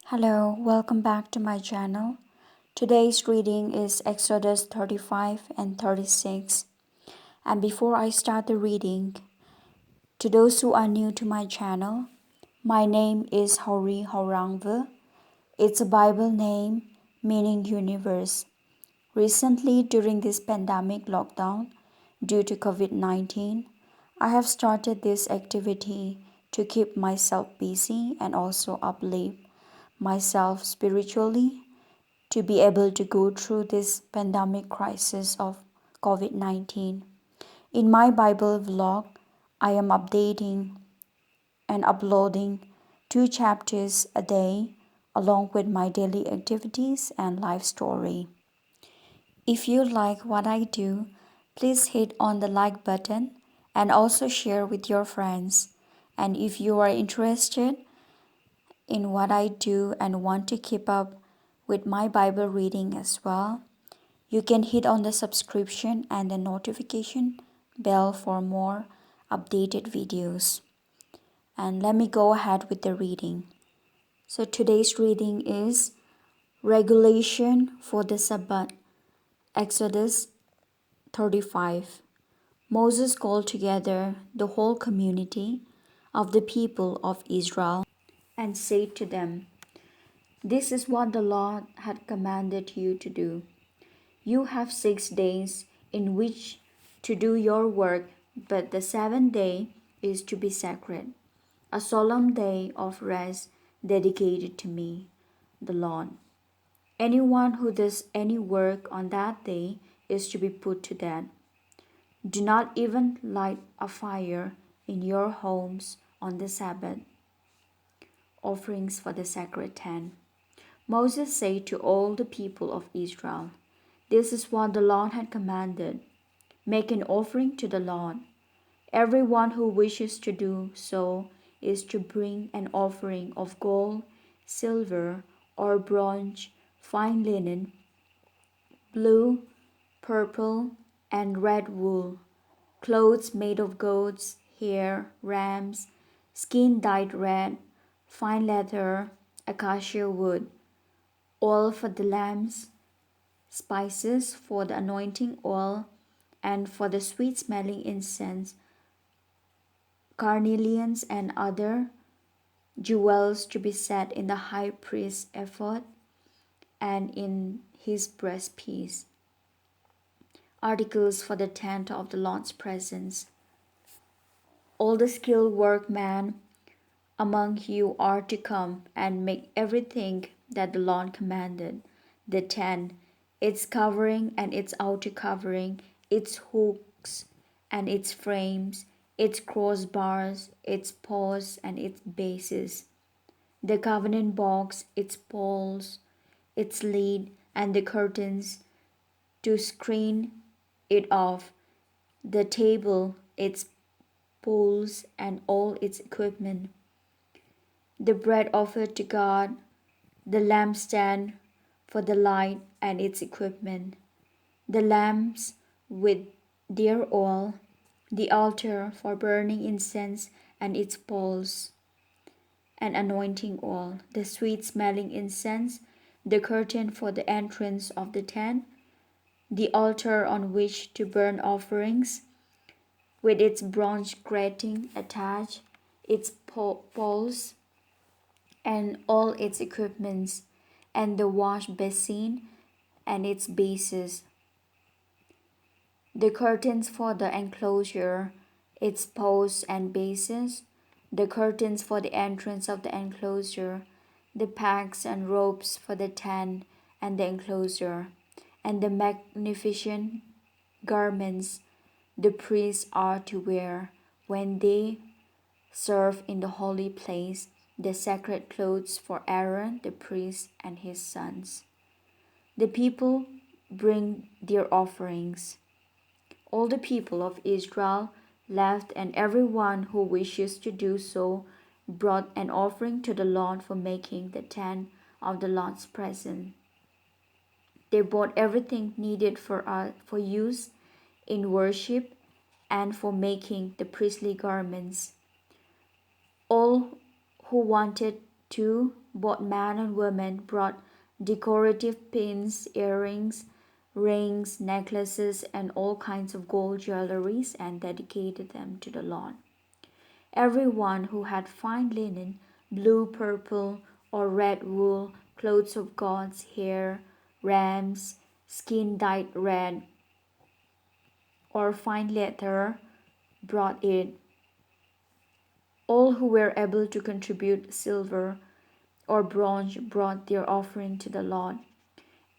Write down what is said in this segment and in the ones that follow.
Hello, welcome back to my channel. Today's reading is Exodus 35 and 36. And before I start the reading, to those who are new to my channel, my name is Hori Horangve. It's a Bible name meaning universe. Recently, during this pandemic lockdown due to COVID-19, I have started this activity to keep myself busy and also uplift myself spiritually to be able to go through this pandemic crisis of COVID 19. In my Bible vlog, I am updating and uploading 2 chapters a day along with my daily activities and life story. If you like what I do, please hit on the like button and also share with your friends. And if you are interested in what I do and want to keep up with my Bible reading as well, you can hit on the subscription and the notification bell for more updated videos. And let me go ahead with the reading. So today's reading is Regulation for the Sabbath, Exodus 35. Moses called together the whole community of the people of Israel and said to them, "This is what the Lord had commanded you to do. You have 6 days in which to do your work, but the seventh day is to be sacred, a solemn day of rest dedicated to me, the Lord. Anyone who does any work on that day is to be put to death. Do not even light a fire in your homes on the Sabbath." Offerings for the sacred tent. Moses said to all the people of Israel, "This is what the Lord had commanded. Make an offering to the Lord. Everyone who wishes to do so is to bring an offering of gold, silver, or bronze, fine linen, blue, purple, and red wool, clothes made of goats, hair, rams, skin dyed red, fine leather, acacia wood, oil for the lamps, spices for the anointing oil, and for the sweet smelling incense, carnelians and other jewels to be set in the high priest's ephod and in his breastpiece, articles for the tent of the Lord's presence. All the skilled workmen among you are to come and make everything that the Lord commanded: the tent, its covering and its outer covering, its hooks and its frames, its crossbars, its posts and its bases, the covenant box, its poles, its lid, and the curtains to screen it off, the table, its poles, and all its equipment, the bread offered to God, the lampstand for the light and its equipment, the lamps with their oil, the altar for burning incense and its poles and anointing oil, the sweet smelling incense, the curtain for the entrance of the tent, the altar on which to burn offerings, with its bronze grating attached, its poles, and all its equipments, and the wash basin and its bases, the curtains for the enclosure, its posts and bases, the curtains for the entrance of the enclosure, the packs and ropes for the tent and the enclosure, and the magnificent garments the priests are to wear when they serve in the holy place, the sacred clothes for Aaron the priest and his sons. The people bring their offerings. All the people of Israel left, and everyone who wishes to do so brought an offering to the Lord for making the tent of the Lord's presence. They bought everything needed for use in worship and for making the priestly garments. All who wanted 2. Both man and woman brought decorative pins, earrings, rings, necklaces, and all kinds of gold jewelries and dedicated them to the Lord. Everyone who had fine linen, blue, purple, or red wool, clothes of goats' hair, rams, skin dyed red, or fine leather, brought it. All who were able to contribute silver or bronze brought their offering to the Lord,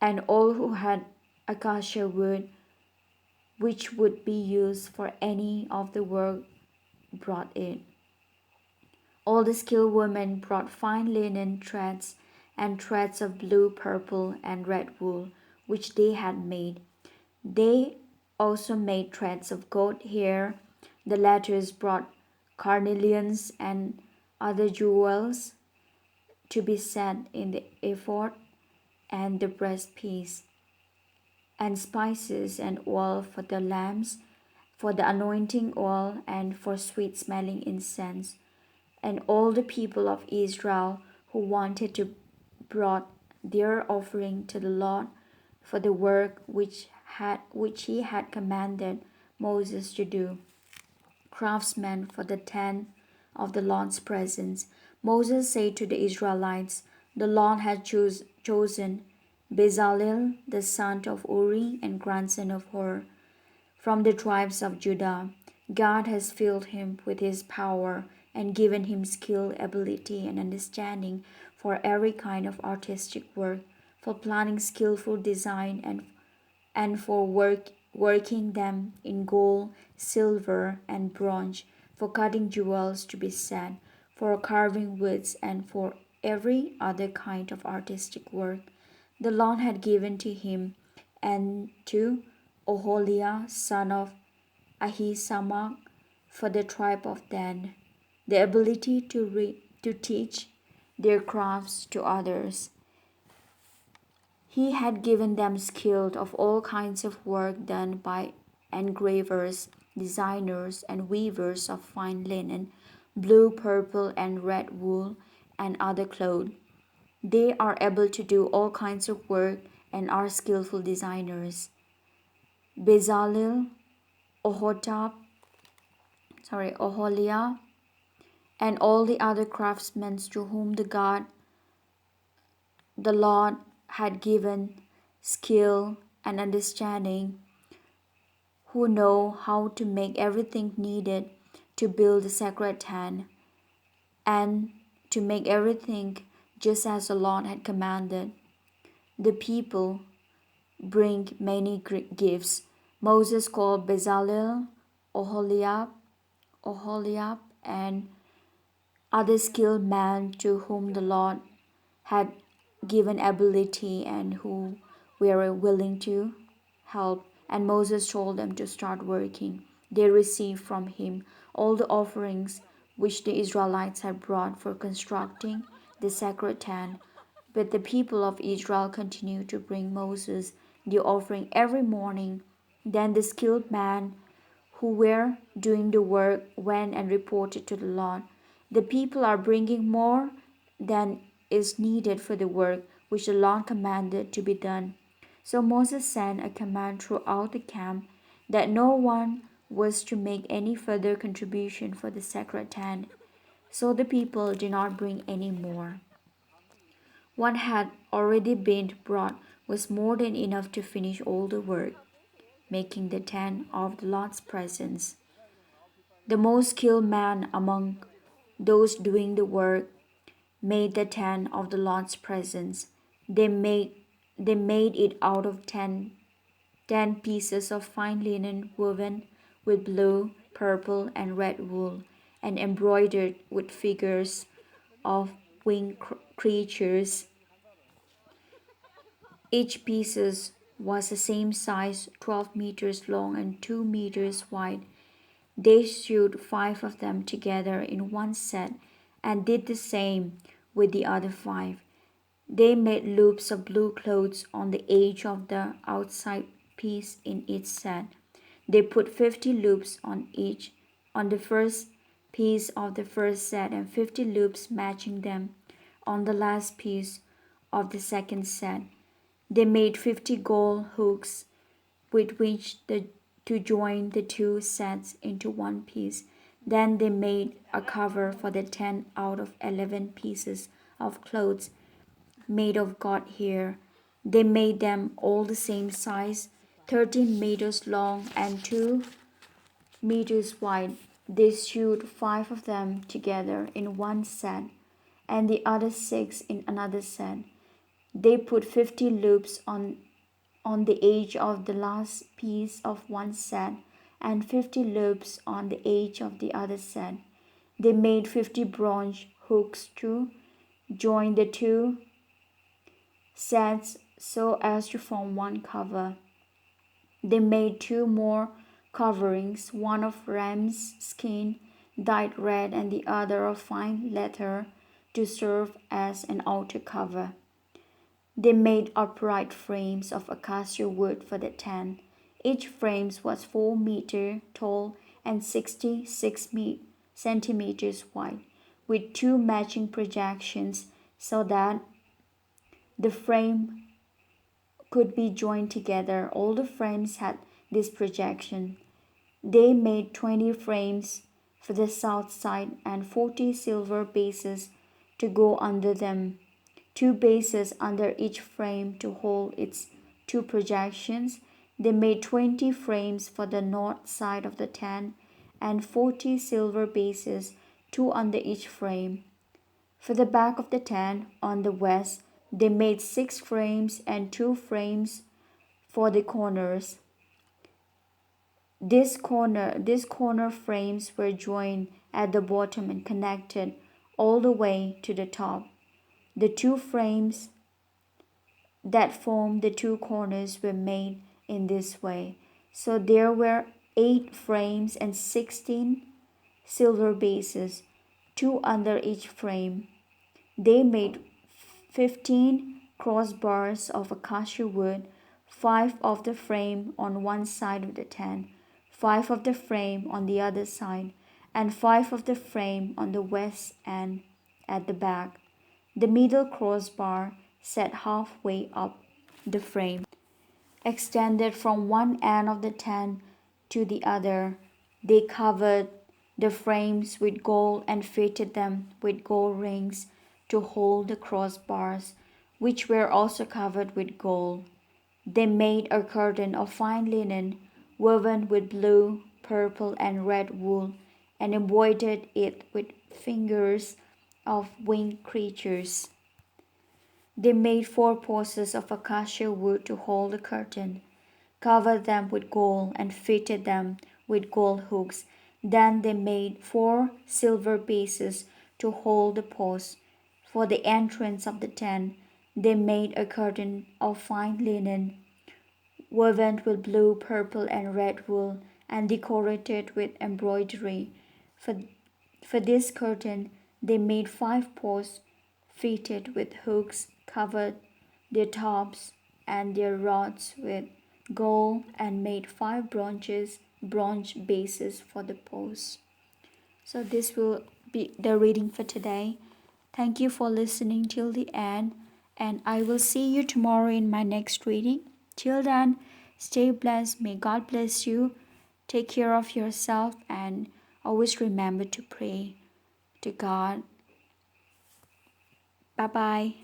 and all who had acacia wood, which would be used for any of the work, brought it. All the skilled women brought fine linen threads and threads of blue, purple, and red wool, which they had made. They also made threads of goat hair. The latter brought carnelians and other jewels to be set in the ephod and the breastpiece, and spices and oil for the lamps, for the anointing oil, and for sweet smelling incense. And all the people of Israel who wanted to brought their offering to the Lord for the work which he had commanded Moses to do. Craftsmen for the tent of the Lord's presence. Moses said to the Israelites, "The Lord had chosen Bezalel, the son of Uri and grandson of Hur, from the tribes of Judah. God has filled him with his power and given him skill, ability, and understanding for every kind of artistic work, for planning skillful design and for working them in gold, silver, and bronze, for cutting jewels to be set, for carving woods, and for every other kind of artistic work the Lord had given to him, and to Oholiah, son of Ahisamach, for the tribe of Dan, the ability to teach their crafts to others. He had given them skill of all kinds of work done by engravers, designers, and weavers of fine linen, blue, purple, and red wool, and other cloth. They are able to do all kinds of work and are skillful designers. Bezalel, Oholiah, and all the other craftsmen to whom the Lord had given skill and understanding, who know how to make everything needed to build the sacred tent and to make everything just as the Lord had commanded. The people bring many gifts. Moses called Bezalel, Oholiab, and other skilled men to whom the Lord had given ability and who were willing to help. And Moses told them to start working. They received from him all the offerings which the Israelites had brought for constructing the sacred tent. But the people of Israel continued to bring Moses the offering every morning. Then the skilled men who were doing the work went and reported to the Lord, "The people are bringing more than is needed for the work which the Lord commanded to be done." So Moses sent a command throughout the camp that no one was to make any further contribution for the sacred tent. So the people did not bring any more. What had already been brought was more than enough to finish all the work, making the tent of the Lord's presence. The most skilled man among those doing the work made the tent of the Lord's presence. They made it out of ten pieces of fine linen woven with blue, purple, and red wool, and embroidered with figures of winged creatures. Each piece was the same size, 12 meters long and 2 meters wide. They sewed 5 of them together in one set and did the same with the other 5. They made loops of blue cloths on the edge of the outside piece in each set. They put 50 loops on the first piece of the first set and 50 loops matching them on the last piece of the second set. They made 50 gold hooks with which to join the two sets into one piece. Then they made a cover for the 10 out of 11 pieces of clothes made of goat hair. They made them all the same size, 13 meters long and 2 meters wide. They sewed 5 of them together in one set and the other 6 in another set. They put 50 loops on the edge of the last piece of one set and 50 loops on the edge of the other set. They made 50 bronze hooks to join the two sets so as to form one cover. They made 2 more coverings, one of ram's skin dyed red and the other of fine leather, to serve as an outer cover. They made upright frames of acacia wood for the tent. Each frame was 4 meters tall and 66 centimeters wide, with 2 matching projections so that the frame could be joined together. All the frames had this projection. They made 20 frames for the south side and 40 silver bases to go under them, 2 bases under each frame to hold its 2 projections. They made 20 frames for the north side of the tent and 40 silver bases, 2 under each frame. For the back of the tent on the west, they made 6 frames and 2 frames for the corners. These corner frames were joined at the bottom and connected all the way to the top. The 2 frames that formed the 2 corners were made in this way. So there were 8 frames and 16 silver bases, 2 under each frame. They made 15 crossbars of acacia wood, 5 of the frame on one side of the tent, 5 of the frame on the other side, and 5 of the frame on the west end at the back. The middle crossbar, set halfway up the frame, extended from one end of the tent to the other. They covered the frames with gold and fitted them with gold rings to hold the crossbars, which were also covered with gold. They made a curtain of fine linen woven with blue, purple, and red wool, and embroidered it with figures of winged creatures. They made 4 posts of acacia wood to hold the curtain, covered them with gold, and fitted them with gold hooks. Then they made 4 silver bases to hold the posts. For the entrance of the tent, they made a curtain of fine linen, woven with blue, purple, and red wool, and decorated with embroidery. For this curtain, they made 5 posts fitted with hooks, covered their tops and their rods with gold, and made 5 bronze bases for the posts. So this will be the reading for today. Thank you for listening till the end, and I will see you tomorrow in my next reading. Till then, stay blessed. May God bless you. Take care of yourself and always remember to pray to God. Bye bye.